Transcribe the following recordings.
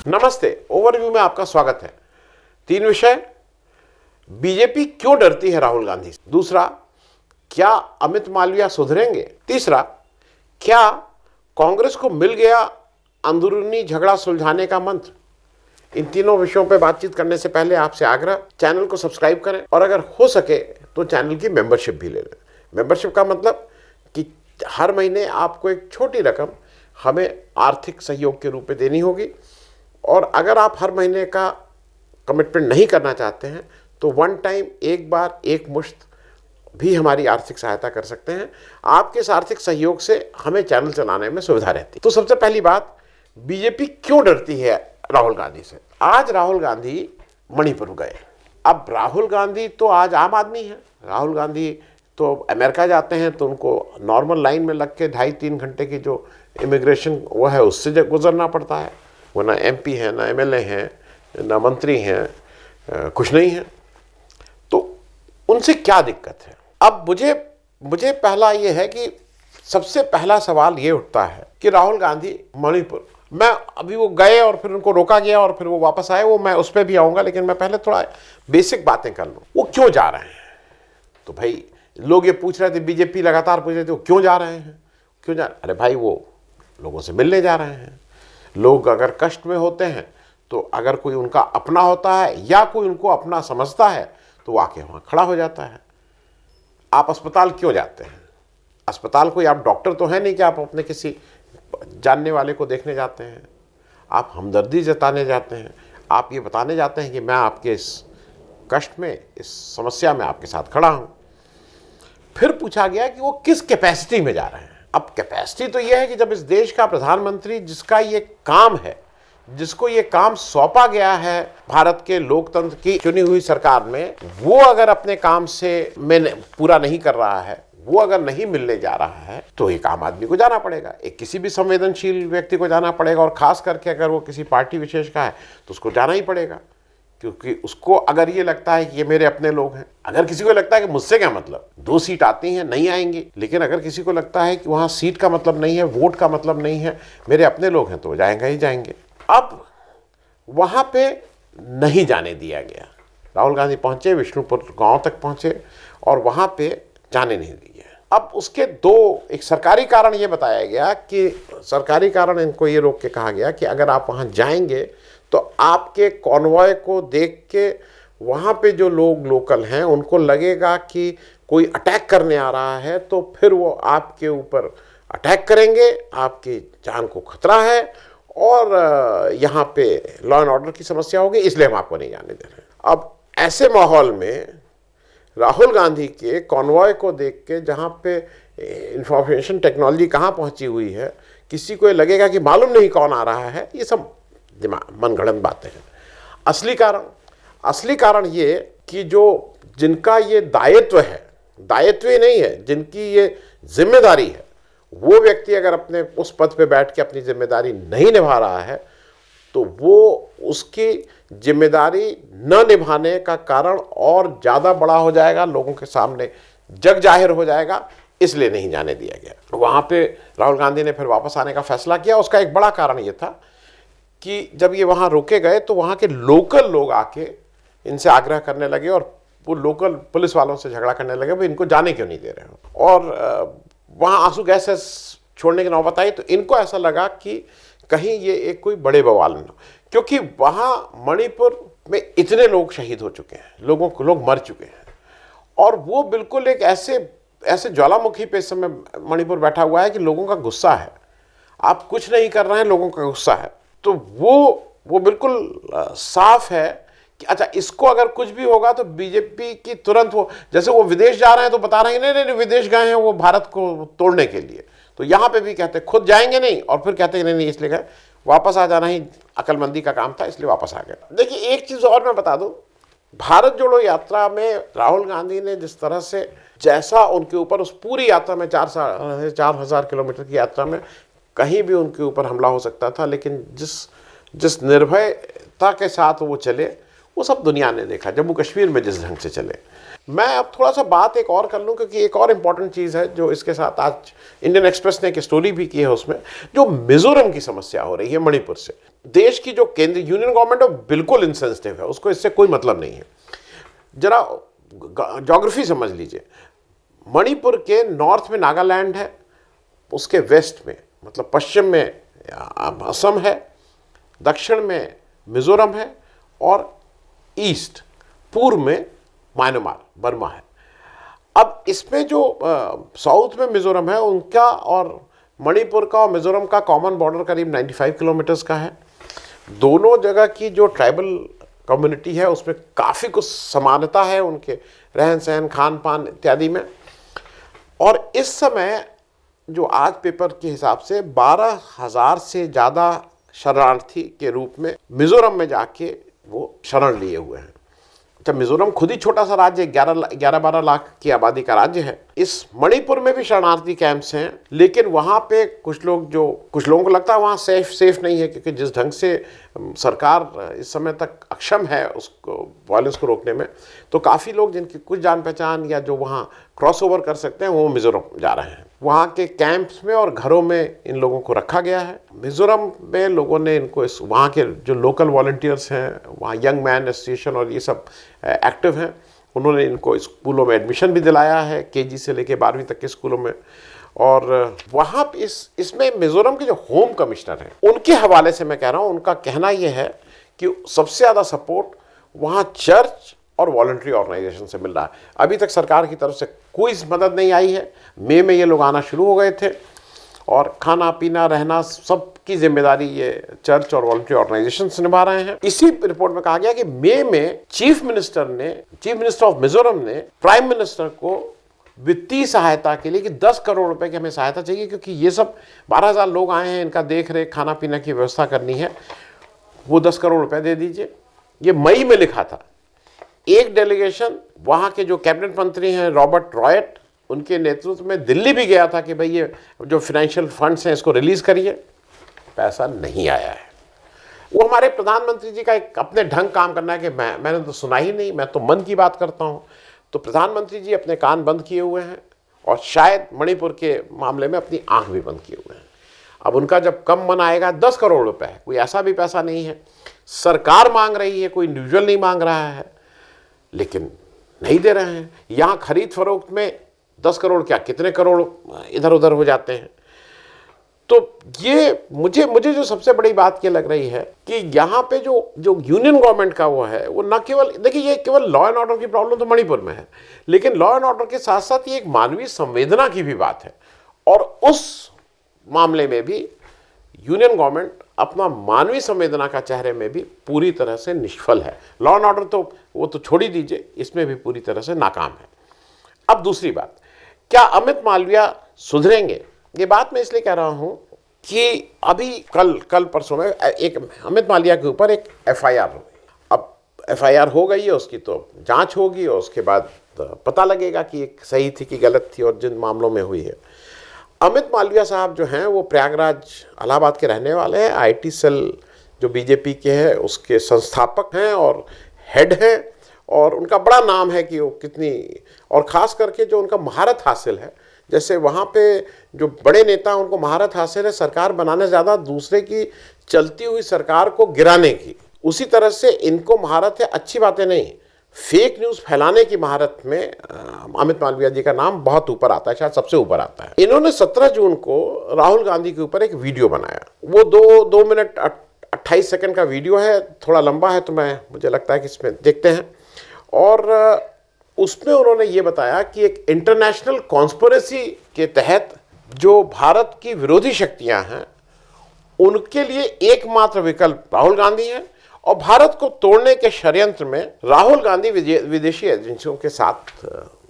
नमस्ते, ओवरव्यू में आपका स्वागत है। 3 विषय। बीजेपी क्यों डरती है राहुल गांधी से? दूसरा, क्या अमित मालविया सुधरेंगे? तीसरा, क्या कांग्रेस को मिल गया अंदरूनी झगड़ा सुलझाने का मंत्र? इन तीनों विषयों पर बातचीत करने से पहले आपसे आग्रह, चैनल को सब्सक्राइब करें और अगर हो सके तो चैनल की मेंबरशिप भी ले लें। मेंबरशिप का मतलब कि हर महीने आपको एक छोटी रकम हमें आर्थिक सहयोग के रूप में देनी होगी, और अगर आप हर महीने का कमिटमेंट नहीं करना चाहते हैं तो वन टाइम, एक बार एक मुश्त भी हमारी आर्थिक सहायता कर सकते हैं। आपके इस आर्थिक सहयोग से हमें चैनल चलाने में सुविधा रहती है। तो सबसे पहली बात, बीजेपी क्यों डरती है राहुल गांधी से? आज राहुल गांधी मणिपुर गए। अब राहुल गांधी तो आज आम आदमी है। राहुल गांधी तो अमेरिका जाते हैं तो उनको नॉर्मल लाइन में लग के 2.5-3 घंटे की जो इमिग्रेशन वो है उससे गुजरना पड़ता है। वो ना एमपी हैं, ना एमएलए हैं, ना मंत्री हैं, कुछ नहीं है। तो उनसे क्या दिक्कत है? अब मुझे पहला ये है कि सबसे पहला सवाल ये उठता है कि राहुल गांधी मणिपुर, मैं अभी वो गए और फिर उनको रोका गया और फिर वो वापस आए, वो मैं उस पर भी आऊँगा, लेकिन मैं पहले थोड़ा बेसिक बातें कर लूँ। वो क्यों जा रहे हैं? तो भाई लोग ये पूछ रहे थे, बीजेपी लगातार पूछ रहे थे वो क्यों जा रहे हैं, क्यों जा रहे? अरे भाई, वो लोगों से मिलने जा रहे हैं। लोग अगर कष्ट में होते हैं तो अगर कोई उनका अपना होता है या कोई उनको अपना समझता है तो वो आके वहाँ खड़ा हो जाता है। आप अस्पताल क्यों जाते हैं? अस्पताल कोई आप डॉक्टर तो है नहीं कि आप अपने किसी जानने वाले को देखने जाते हैं। आप हमदर्दी जताने जाते हैं। आप ये बताने जाते हैं कि मैं आपके इस कष्ट में, इस समस्या में आपके साथ खड़ा हूँ। फिर पूछा गया कि वो किस कैपेसिटी में जा रहे हैं। अब कैपेसिटी तो यह है कि जब इस देश का प्रधानमंत्री, जिसका ये काम है, जिसको ये काम सौंपा गया है भारत के लोकतंत्र की चुनी हुई सरकार में, वो अगर अपने काम से पूरा नहीं कर रहा है, वो अगर नहीं मिलने जा रहा है, तो एक आम आदमी को जाना पड़ेगा, एक किसी भी संवेदनशील व्यक्ति को जाना पड़ेगा। और खास करके अगर वो किसी पार्टी विशेष का है तो उसको जाना ही पड़ेगा, क्योंकि उसको अगर ये लगता है कि ये मेरे अपने लोग हैं। अगर किसी को लगता है कि मुझसे क्या मतलब, 2 सीट आती हैं, नहीं आएंगी, लेकिन अगर किसी को लगता है कि वहाँ सीट का मतलब नहीं है, वोट का मतलब नहीं है, मेरे अपने लोग हैं, तो वो जाएंगे ही जाएंगे। अब वहाँ पे नहीं जाने दिया गया। राहुल गांधी पहुँचे, विष्णुपुर गाँव तक पहुँचे और वहाँ पे जाने नहीं दिया। अब उसके एक सरकारी कारण ये बताया गया कि सरकारी कारण इनको ये रोक के कहा गया कि अगर आप वहाँ जाएंगे तो आपके कॉन्वॉय को देख के वहाँ पे जो लोग लोकल हैं उनको लगेगा कि कोई अटैक करने आ रहा है, तो फिर वो आपके ऊपर अटैक करेंगे, आपकी जान को खतरा है और यहाँ पे लॉ एंड ऑर्डर की समस्या होगी, इसलिए हम आपको नहीं जाने दे रहे हैं। अब ऐसे माहौल में राहुल गांधी के कॉन्वॉय को देख के, जहाँ पे इंफॉर्मेशन टेक्नोलॉजी कहाँ पहुँची हुई है, किसी को लगेगा कि मालूम नहीं कौन आ रहा है। ये सब मनगढ़ंत बातें हैं। असली कारण ये कि जिनका ये दायित्व है, दायित्व ही नहीं है, जिनकी ये जिम्मेदारी है, वो व्यक्ति अगर अपने उस पद पे बैठ के अपनी जिम्मेदारी नहीं निभा रहा है तो वो उसकी जिम्मेदारी न निभाने का कारण और ज़्यादा बड़ा हो जाएगा, लोगों के सामने जग जाहिर हो जाएगा, इसलिए नहीं जाने दिया गया। वहाँ पे राहुल गांधी ने फिर वापस आने का फैसला किया। उसका एक बड़ा कारण ये था कि जब ये वहाँ रोके गए तो वहाँ के लोकल लोग आके इनसे आग्रह करने लगे और वो लोकल पुलिस वालों से झगड़ा करने लगे, भाई इनको जाने क्यों नहीं दे रहे हो। और वहाँ आंसू गैस छोड़ने की नौबत आई तो इनको ऐसा लगा कि कहीं ये एक कोई बड़े बवाल न, क्योंकि वहाँ मणिपुर में इतने लोग शहीद हो चुके हैं, लोग मर चुके हैं, और वो बिल्कुल एक ऐसे ज्वालामुखी पे इस समय मणिपुर बैठा हुआ है कि लोगों का गुस्सा है। आप कुछ नहीं कर रहे हैं, लोगों का गुस्सा है। तो वो बिल्कुल साफ है कि अच्छा, इसको अगर कुछ भी होगा तो बीजेपी की तुरंत, वो जैसे वो विदेश जा रहे हैं तो बता रहे हैं नहीं विदेश गए हैं वो भारत को तोड़ने के लिए, तो यहाँ पे भी कहते खुद जाएंगे नहीं और फिर कहते हैं नहीं इसलिए गए, वापस आ जाना ही अकलमंदी का काम था, इसलिए वापस आ गए। देखिए, एक चीज़ और मैं बता दूं, भारत जोड़ो यात्रा में राहुल गांधी ने जिस तरह से, जैसा उनके ऊपर उस पूरी यात्रा में 4,000 किलोमीटर की यात्रा में कहीं भी उनके ऊपर हमला हो सकता था, लेकिन जिस निर्भयता के साथ वो चले, वो सब दुनिया ने देखा। जम्मू कश्मीर में जिस ढंग से चले, मैं अब थोड़ा सा बात एक और कर लूं, क्योंकि एक और इम्पॉर्टेंट चीज़ है जो इसके साथ आज इंडियन एक्सप्रेस ने एक स्टोरी भी की है, उसमें जो मिजोरम की समस्या हो रही है मणिपुर से। देश की जो केंद्र यूनियन गवर्नमेंट है बिल्कुल इनसेंसिटिव है, उसको इससे कोई मतलब नहीं है। जरा ज्योग्राफी समझ लीजिए, मणिपुर के नॉर्थ में नागालैंड है, उसके वेस्ट में मतलब पश्चिम में असम है, दक्षिण में मिजोरम है, और ईस्ट पूर्व में म्यांमार बर्मा है। अब इसमें जो साउथ में मिजोरम है, उनका और मणिपुर का और मिजोरम का कॉमन बॉर्डर करीब 95 किलोमीटर्स का है। दोनों जगह की जो ट्राइबल कम्युनिटी है उसमें काफ़ी कुछ समानता है, उनके रहन सहन, खान पान इत्यादि में। और इस समय जो आज पेपर के हिसाब से 12,000 से ज़्यादा शरणार्थी के रूप में मिजोरम में जाके वो शरण लिए हुए हैं। अच्छा, मिजोरम खुद ही छोटा सा राज्य, 11-12 लाख की आबादी का राज्य है। इस मणिपुर में भी शरणार्थी कैंप्स हैं, लेकिन वहाँ पे कुछ लोगों को लगता है वहाँ सेफ नहीं है, क्योंकि जिस ढंग से सरकार इस समय तक अक्षम है उसको वायलेंस को रोकने में, तो काफ़ी लोग जिनकी कुछ जान पहचान या जो वहाँ क्रॉस ओवर कर सकते हैं वो मिजोरम जा रहे हैं। वहाँ के कैंप्स में और घरों में इन लोगों को रखा गया है। मिजोरम में लोगों ने इनको वहाँ के जो लोकल वॉलंटियर्स हैं, वहाँ यंग मैन एसोसिएशन और ये सब एक्टिव हैं, उन्होंने इनको स्कूलों में एडमिशन भी दिलाया है, केजी से लेकर 12वीं तक के स्कूलों में। और वहाँ इसमें मिजोरम के जो होम कमिश्नर हैं उनके हवाले से मैं कह रहा हूँ, उनका कहना यह है कि सबसे ज़्यादा सपोर्ट वहाँ चर्च और वॉलंटरी ऑर्गेनाइजेशन से मिल रहा है। अभी तक सरकार की तरफ से कोई मदद नहीं आई है। मई में ये लोग आना शुरू हो गए थे, और खाना पीना रहना सब की जिम्मेदारी ये चर्च और वॉलंटरी ऑर्गेनाइजेशन से निभा रहे हैं। इसी रिपोर्ट में कहा गया कि मई में चीफ मिनिस्टर ऑफ मिजोरम ने प्राइम मिनिस्टर को वित्तीय सहायता के लिए कि 10 करोड़ रुपए की हमें सहायता चाहिए, क्योंकि ये सब 12,000 लोग आए हैं, इनका देख रेख खाना पीना की व्यवस्था करनी है, वो 10 करोड़ रुपए दे दीजिए। ये मई में लिखा था। एक डेलीगेशन वहाँ के जो कैबिनेट मंत्री हैं रॉबर्ट रॉयट, उनके नेतृत्व में दिल्ली भी गया था कि भाई ये जो फाइनेंशियल फंड्स हैं इसको रिलीज़ करिए। पैसा नहीं आया है। वो हमारे प्रधानमंत्री जी का एक अपने ढंग काम करना है कि मैंने तो सुना ही नहीं, मैं तो मन की बात करता हूँ। तो प्रधानमंत्री जी अपने कान बंद किए हुए हैं, और शायद मणिपुर के मामले में अपनी आंख भी बंद किए हुए हैं। अब उनका जब कम मन आएगा, 10 करोड़ रुपए है, कोई ऐसा भी पैसा नहीं है, सरकार मांग रही है, कोई इंडिविजुअल नहीं मांग रहा है, लेकिन नहीं दे रहे हैं। यहाँ खरीद फरोख्त में 10 करोड़ क्या कितने करोड़ इधर उधर हो जाते हैं। तो ये मुझे जो सबसे बड़ी बात ये लग रही है कि यहाँ पे जो यूनियन गवर्नमेंट का वो है, वो न केवल, देखिए ये केवल लॉ एंड ऑर्डर की प्रॉब्लम तो मणिपुर में है, लेकिन लॉ एंड ऑर्डर के साथ साथ ये एक मानवीय संवेदना की भी बात है। और उस मामले में भी यूनियन गवर्नमेंट अपना मानवीय संवेदना का चेहरे में भी पूरी तरह से निष्फल है। लॉ एंड ऑर्डर तो वो तो छोड़ ही दीजिए, इसमें भी पूरी तरह से नाकाम है। अब दूसरी बात, क्या अमित मालविया सुधरेंगे? ये बात मैं इसलिए कह रहा हूं कि अभी कल परसों में एक अमित मालविया के ऊपर एक एफआईआर हो गई। अब एफआईआर हो गई है, उसकी तो जांच होगी और उसके बाद पता लगेगा कि एक सही थी कि गलत थी, और जिन मामलों में हुई है। अमित मालविया साहब जो हैं वो प्रयागराज इलाहाबाद के रहने वाले हैं। आईटी सेल जो बीजेपी के हैं उसके संस्थापक हैं और हेड हैं, और उनका बड़ा नाम है कि वो कितनी, और ख़ास करके जो उनका महारत हासिल है, जैसे वहाँ पे जो बड़े नेता उनको महारत हासिल है सरकार बनाने ज़्यादा दूसरे की चलती हुई सरकार को गिराने की, उसी तरह से इनको महारत है अच्छी बातें नहीं, फेक न्यूज़ फैलाने की महारत में अमित मालविया जी का नाम बहुत ऊपर आता है, शायद सबसे ऊपर आता है। इन्होंने 17 जून को राहुल गांधी के ऊपर एक वीडियो बनाया। वो 2 मिनट 28 सेकंड का वीडियो है, थोड़ा लंबा है, तो मुझे लगता है कि इसमें देखते हैं। और उसमें उन्होंने ये बताया कि एक इंटरनेशनल कॉन्स्पिरेसी के तहत जो भारत की विरोधी शक्तियां हैं उनके लिए एकमात्र विकल्प राहुल गांधी है, और भारत को तोड़ने के षड्यंत्र में राहुल गांधी विदेशी एजेंसियों के साथ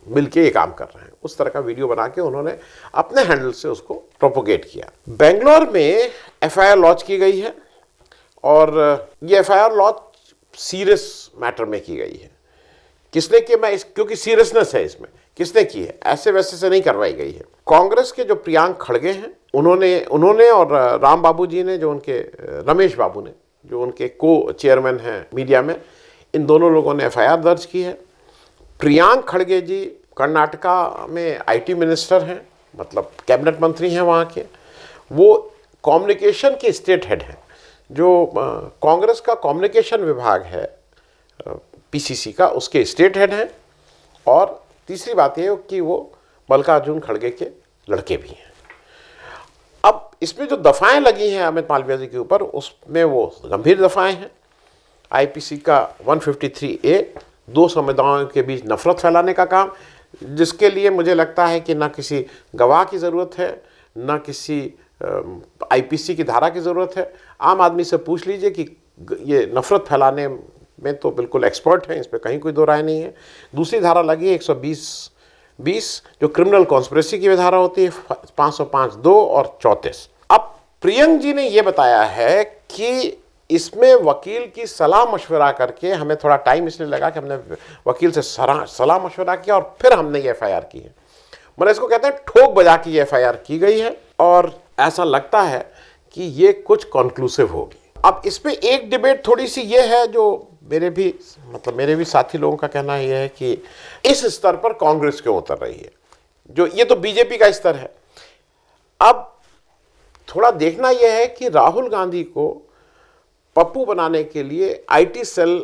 मिलकर ये काम कर रहे हैं। उस तरह का वीडियो बना के उन्होंने अपने हैंडल से उसको प्रोपोगेट किया। बेंगलोर में एफआईआर लॉन्च की गई है, और ये एफआईआर लॉन्च सीरियस मैटर में की गई है। किसने की, क्योंकि सीरियसनेस है इसमें, किसने की है, ऐसे वैसे से नहीं करवाई गई है। कांग्रेस के जो प्रियांक खड़गे हैं उन्होंने और राम बाबू जी ने, जो उनके रमेश बाबू ने, जो उनके को चेयरमैन हैं मीडिया में, इन दोनों लोगों ने एफआईआर दर्ज की है। प्रियांक खड़गे जी कर्नाटका में आईटी मिनिस्टर हैं, मतलब कैबिनेट मंत्री हैं वहाँ के। वो कम्युनिकेशन के स्टेट हेड हैं। जो कांग्रेस का कम्युनिकेशन विभाग है पीसीसी का, उसके स्टेट हेड हैं। और तीसरी बात यह कि वो मल्लिकार्जुन खड़गे के लड़के भी हैं। अब इसमें जो दफाएं लगी हैं अमित मालवीय जी के ऊपर, उसमें वो गंभीर दफाएं हैं। आईपीसी का 153A, दो समुदायों के बीच नफरत फैलाने का काम, जिसके लिए मुझे लगता है कि ना किसी गवाह की ज़रूरत है, ना किसी आईपीसी की धारा की ज़रूरत है। आम आदमी से पूछ लीजिए कि ये नफरत फैलाने में तो बिल्कुल एक्सपर्ट हैं, इस पर कहीं कोई दो राय नहीं है। दूसरी धारा लगी है 120 जो क्रिमिनल कॉन्स्पिरेसी की धारा होती है, 505(2) और 34। अब प्रियंक जी ने ये बताया है कि इसमें वकील की सलाह मशवरा करके, हमें थोड़ा टाइम इसलिए लगा कि हमने वकील से सलाह मशवरा किया और फिर हमने ये एफआईआर की है। मतलब इसको कहते हैं ठोक बजा के ये एफआईआर की गई है और ऐसा लगता है कि ये कुछ कॉन्क्लूसिव होगी। अब इस पे एक डिबेट थोड़ी सी ये है, जो मेरे भी साथी लोगों का कहना यह है कि इस स्तर पर कांग्रेस क्यों उतर रही है, जो ये तो बीजेपी का स्तर है। अब थोड़ा देखना यह है कि राहुल गांधी को पप्पू बनाने के लिए आईटी सेल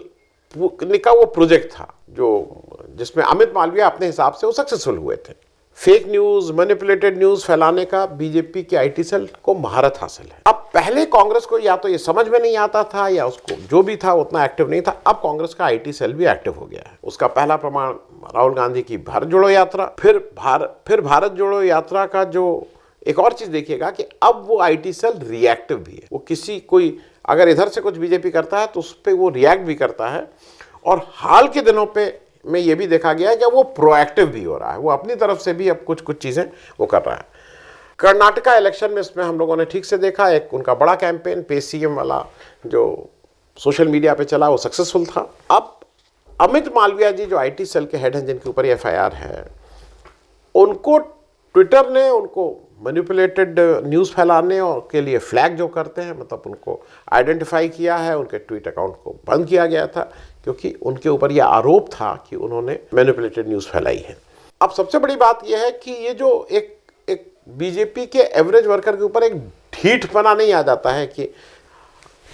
का वो प्रोजेक्ट था, जिसमें अमित मालवीय अपने हिसाब से वो सक्सेसफुल हुए थे। फेक न्यूज, मैनिपुलेटेड न्यूज फैलाने का बीजेपी के आईटी सेल को महारत हासिल है। अब पहले कांग्रेस को या तो ये समझ में नहीं आता था या उसको जो भी था उतना एक्टिव नहीं था। अब कांग्रेस का आईटी सेल भी एक्टिव हो गया है। उसका पहला प्रमाण राहुल गांधी की भारत जोड़ो यात्रा, फिर भारत जोड़ो यात्रा का जो एक और चीज देखिएगा कि अब वो आईटी सेल रिएक्टिव भी है। वो कोई अगर इधर से कुछ बीजेपी करता है तो उस पर वो रिएक्ट भी करता है। और हाल के दिनों में ये भी देखा गया है कि वो प्रोएक्टिव भी हो रहा है। वो अपनी तरफ से भी अब कुछ चीज़ें वो कर रहा है। कर्नाटका इलेक्शन में इसमें हम लोगों ने ठीक से देखा, एक उनका बड़ा कैंपेन पे सीएम वाला जो सोशल मीडिया पे चला वो सक्सेसफुल था। अब अमित मालवीय जी जो आईटी सेल के हेड हैं, जिनके ऊपर एफआईआर है, उनको ट्विटर ने उनको मैनिपुलेटेड न्यूज़ फैलाने और के लिए फ्लैग जो करते हैं, मतलब उनको आइडेंटिफाई किया है, उनके ट्वीट अकाउंट को बंद किया गया था क्योंकि उनके ऊपर यह आरोप था कि उन्होंने मैनिपुलेटेड न्यूज़ फैलाई है। अब सबसे बड़ी बात यह है कि ये जो एक बीजेपी के एवरेज वर्कर के ऊपर एक ढीठपना नहीं आ जाता है कि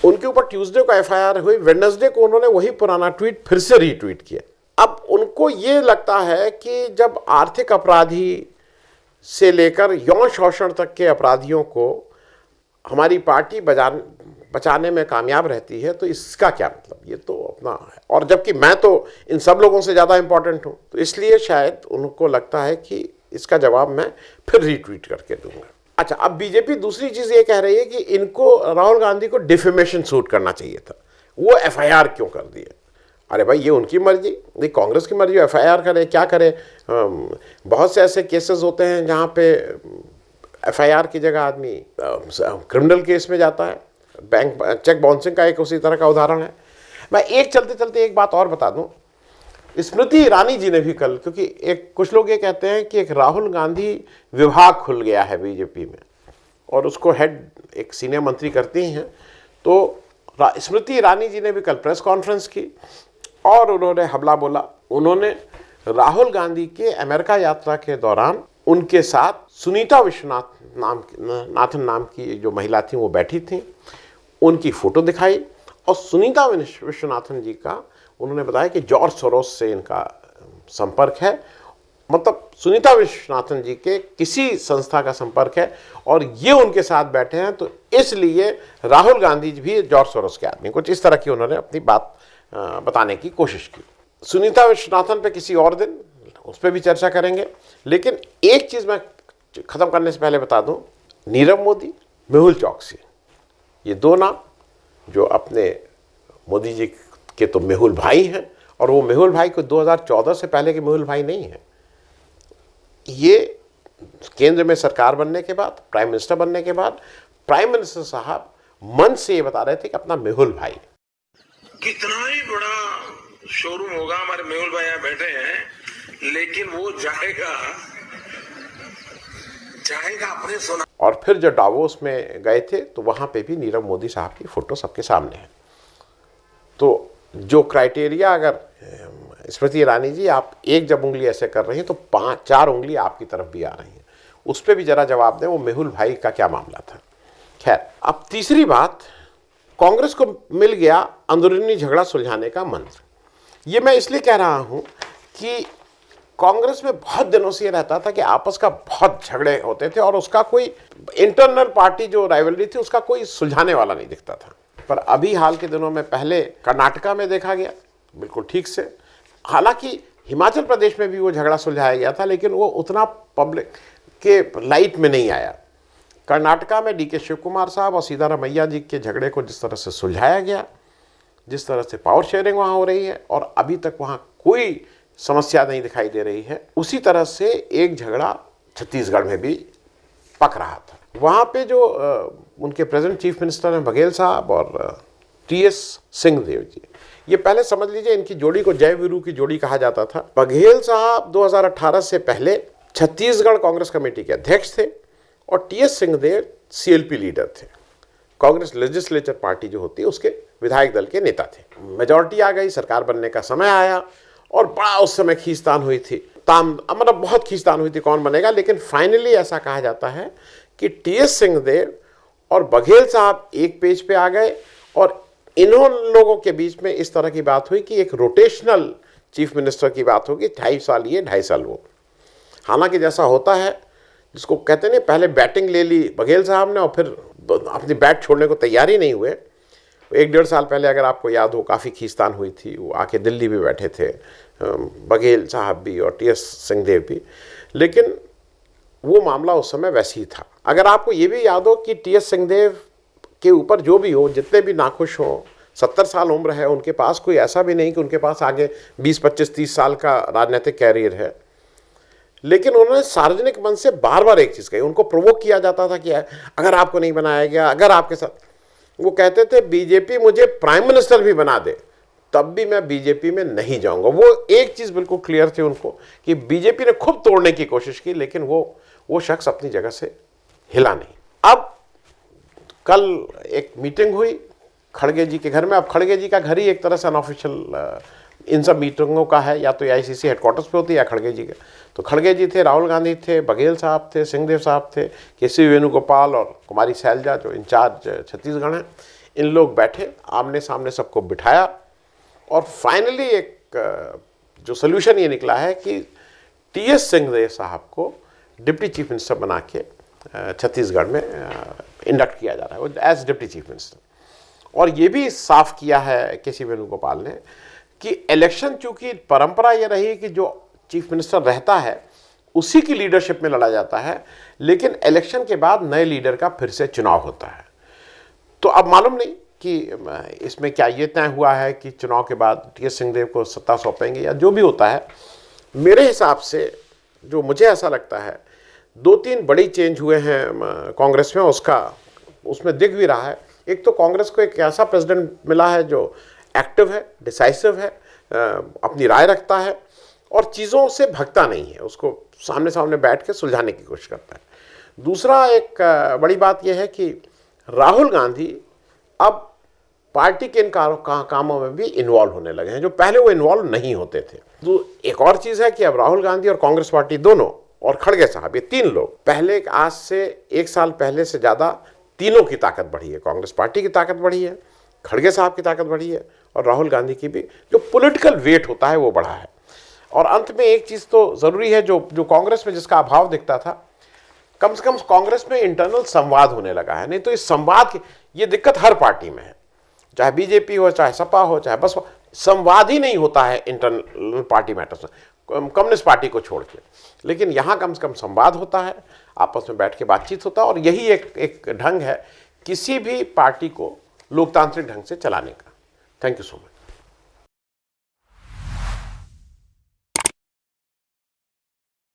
उनके ऊपर ट्यूसडे को एफआईआर हुई, वेडनेसडे को उन्होंने वही पुराना ट्वीट फिर से रीट्वीट किया। अब उनको ये लगता है कि जब आर्थिक अपराधी से लेकर यौन शोषण तक के अपराधियों को हमारी पार्टी बचाने में कामयाब रहती है तो इसका क्या मतलब, ये तो अपना है। और जबकि मैं तो इन सब लोगों से ज़्यादा इंपॉर्टेंट हूँ, तो इसलिए शायद उनको लगता है कि इसका जवाब मैं फिर रीट्वीट करके दूंगा। अच्छा, अब बीजेपी दूसरी चीज़ ये कह रही है कि इनको राहुल गांधी को डिफेमेशन सूट करना चाहिए था, वो एफआईआर क्यों कर दी है। अरे भाई, ये उनकी मर्जी, नहीं कांग्रेस की मर्जी, एफआईआर करे क्या करे। बहुत से ऐसे केसेस होते हैं जहाँ पे एफआईआर की जगह आदमी क्रिमिनल केस में जाता है। बैंक चेक बाउंसिंग का एक उसी तरह का उदाहरण है। मैं चलते चलते एक बात और बता दूं, स्मृति ईरानी जी ने भी कल, क्योंकि कुछ लोग ये कहते हैं कि एक राहुल गांधी विभाग खुल गया है बीजेपी में और उसको हेड एक सीनियर मंत्री करती हैं, तो स्मृति ईरानी जी ने भी कल प्रेस कॉन्फ्रेंस की और उन्होंने हमला बोला। उन्होंने राहुल गांधी के अमेरिका यात्रा के दौरान उनके साथ सुनीता विश्वनाथन नाम की जो महिला थी वो बैठी थी, उनकी फोटो दिखाई और सुनीता विश्वनाथन जी का उन्होंने बताया कि जॉर्ज सोरोस से इनका संपर्क है। मतलब सुनीता विश्वनाथन जी के किसी संस्था का संपर्क है और ये उनके साथ बैठे हैं, तो इसलिए राहुल गांधी जी भी जॉर्ज सोरोस के आदमी, कुछ इस तरह की उन्होंने अपनी बात बताने की कोशिश की। सुनीता विश्वनाथन पे किसी और दिन उस पर भी चर्चा करेंगे, लेकिन एक चीज़ मैं ख़त्म करने से पहले बता दूं, नीरव मोदी, मेहुल चौकसी, ये दो नाम जो अपने मोदी जी के तो मेहुल भाई हैं, और वो मेहुल भाई को 2014 से पहले के मेहुल भाई नहीं हैं। ये केंद्र में सरकार बनने के बाद, प्राइम मिनिस्टर बनने के बाद, प्राइम मिनिस्टर साहब मन से ये बता रहे थे कि अपना मेहुल भाई, कितना ही बड़ा शोरूम होगा, हमारे मेहुल भाई यहाँ बैठे हैं, लेकिन वो जाएगा अपने सोना। और फिर जब डावोस में गए थे तो वहां पे भी नीरव मोदी साहब की फोटो सबके सामने है। तो जो क्राइटेरिया अगर स्मृति ईरानी जी, आप एक जब उंगली ऐसे कर रही हैं तो 4 उंगली आपकी तरफ भी आ रही हैं, उस पर भी जरा जवाब दें, वो मेहुल भाई का क्या मामला था। खैर, अब तीसरी बात, कांग्रेस को मिल गया अंदरूनी झगड़ा सुलझाने का मंत्र। ये मैं इसलिए कह रहा हूं कि कांग्रेस में बहुत दिनों से ये रहता था कि आपस का बहुत झगड़े होते थे और उसका कोई इंटरनल पार्टी जो राइवलरी थी उसका कोई सुलझाने वाला नहीं दिखता था। पर अभी हाल के दिनों में पहले कर्नाटका में देखा गया बिल्कुल ठीक से, हालांकि हिमाचल प्रदेश में भी वो झगड़ा सुलझाया गया था लेकिन वो उतना पब्लिक के लाइट में नहीं आया। कर्नाटका में डी के शिव कुमार साहब और सीतारामैया जी के झगड़े को जिस तरह से सुलझाया गया, जिस तरह से पावर शेयरिंग वहाँ हो रही है और अभी तक वहाँ कोई समस्या नहीं दिखाई दे रही है, उसी तरह से एक झगड़ा छत्तीसगढ़ में भी पक रहा था। वहाँ पे जो उनके प्रेजेंट चीफ मिनिस्टर हैं बघेल साहब और टी.एस. सिंहदेव जी, ये पहले समझ लीजिए इनकी जोड़ी को जय वीरू की जोड़ी कहा जाता था। बघेल साहब 2018 से पहले छत्तीसगढ़ कांग्रेस कमेटी के अध्यक्ष थे और टी.एस. सिंहदेव CLP लीडर थे, कांग्रेस लेजिस्लेचर पार्टी जो होती है उसके विधायक दल के नेता थे। मेजॉरिटी आ गई, सरकार बनने का समय आया और बड़ा उस समय खींचतान हुई थी, मतलब बहुत खींचतान हुई थी कौन बनेगा, लेकिन फाइनली ऐसा कहा जाता है कि टी.एस. सिंहदेव और बघेल साहब एक पेज पे आ गए और इन्हों लोगों के बीच में इस तरह की बात हुई कि एक रोटेशनल चीफ मिनिस्टर की बात होगी, 2.5 साल ये 2.5 साल वो। हालांकि जैसा होता है जिसको कहते हैं पहले बैटिंग ले ली बघेल साहब ने और फिर अपनी बैट छोड़ने को तैयार ही नहीं हुए। 1-1.5 साल पहले अगर आपको याद हो काफ़ी खींचतान हुई थी, वो आके दिल्ली भी बैठे थे बघेल साहब भी और टी.एस. सिंहदेव भी, लेकिन वो मामला उस समय वैसे ही था। अगर आपको ये भी याद हो कि टी.एस. सिंहदेव के ऊपर जो भी हो, जितने भी नाखुश हों, 70 साल उम्र है, उनके पास कोई ऐसा भी नहीं कि उनके पास आगे 20, 25, 30 साल का राजनीतिक कैरियर है, लेकिन उन्होंने सार्वजनिक मंच से बार बार एक चीज़ कही। उनको प्रोवोक किया जाता था कि अगर आपको नहीं बनाया गया, अगर आपके साथ, वो कहते थे बीजेपी मुझे प्राइम मिनिस्टर भी बना दे तब भी मैं बीजेपी में नहीं जाऊंगा। वो एक चीज़ बिल्कुल क्लियर थी उनको कि बीजेपी ने खूब तोड़ने की कोशिश की लेकिन वो शख्स अपनी जगह से हिला नहीं। अब कल एक मीटिंग हुई खड़गे जी के घर में। अब खड़गे जी का घर ही एक तरह से अनऑफिशियल इन सब मीटिंगों का है, या तो AICC हेडक्वार्टर्स पे होती है या खड़गे जी के। तो खड़गे जी थे, राहुल गांधी थे, बघेल साहब थे, सिंहदेव साहब थे, KC वेणुगोपाल और कुमारी शैलजा जो इंचार्ज छत्तीसगढ़ हैं, इन लोग बैठे, आमने सामने सबको बिठाया और फाइनली एक जो सोल्यूशन ये निकला है कि टी.एस. सिंहदेव साहब को डिप्टी चीफ मिनिस्टर बना के छत्तीसगढ़ में इंडक्ट किया जा रहा है एज डिप्टी चीफ मिनिस्टर। और ये भी साफ किया है KC वेणुगोपाल ने कि इलेक्शन, चूंकि परंपरा ये रही कि जो चीफ मिनिस्टर रहता है उसी की लीडरशिप में लड़ा जाता है, लेकिन इलेक्शन के बाद नए लीडर का फिर से चुनाव होता है। तो अब मालूम नहीं कि इसमें क्या ये तय हुआ है कि चुनाव के बाद टी.एस. सिंहदेव को सत्ता सौंपेंगे या जो भी होता है। मेरे हिसाब से जो मुझे ऐसा लगता है 2-3 बड़ी चेंज हुए हैं कांग्रेस में, उसमें दिख भी रहा है। एक तो कांग्रेस को एक ऐसा प्रेसिडेंट मिला है जो एक्टिव है, डिसाइसिव है, अपनी राय रखता है और चीज़ों से भगता नहीं है, उसको सामने सामने बैठ के सुलझाने की कोशिश करता है। दूसरा एक बड़ी बात यह है कि राहुल गांधी अब पार्टी के इन कामों में भी इन्वॉल्व होने लगे हैं जो पहले वो इन्वॉल्व नहीं होते थे। तो एक और चीज़ है कि अब राहुल गांधी और कांग्रेस पार्टी दोनों और खड़गे साहब, ये 3 लोग, पहले आज से 1 साल पहले से ज़्यादा तीनों की ताकत बढ़ी है। कांग्रेस पार्टी की ताकत बढ़ी है, खड़गे साहब की ताकत बढ़ी है और राहुल गांधी की भी जो पॉलिटिकल वेट होता है वो बढ़ा है। और अंत में एक चीज़ तो ज़रूरी है जो कांग्रेस में जिसका अभाव दिखता था, कम से कम कांग्रेस में इंटरनल संवाद होने लगा है। नहीं तो इस संवाद की ये दिक्कत हर पार्टी में है, चाहे बीजेपी हो, चाहे सपा हो, चाहे बसपा, संवाद ही नहीं होता है इंटरनल पार्टी मैटर्स में, कम्युनिस्ट पार्टी को छोड़ के। लेकिन यहाँ कम से कम संवाद होता है, आपस में बैठ के बातचीत होता है और यही एक ढंग है किसी भी पार्टी को लोकतांत्रिक ढंग से चलाने का। Thank you so much.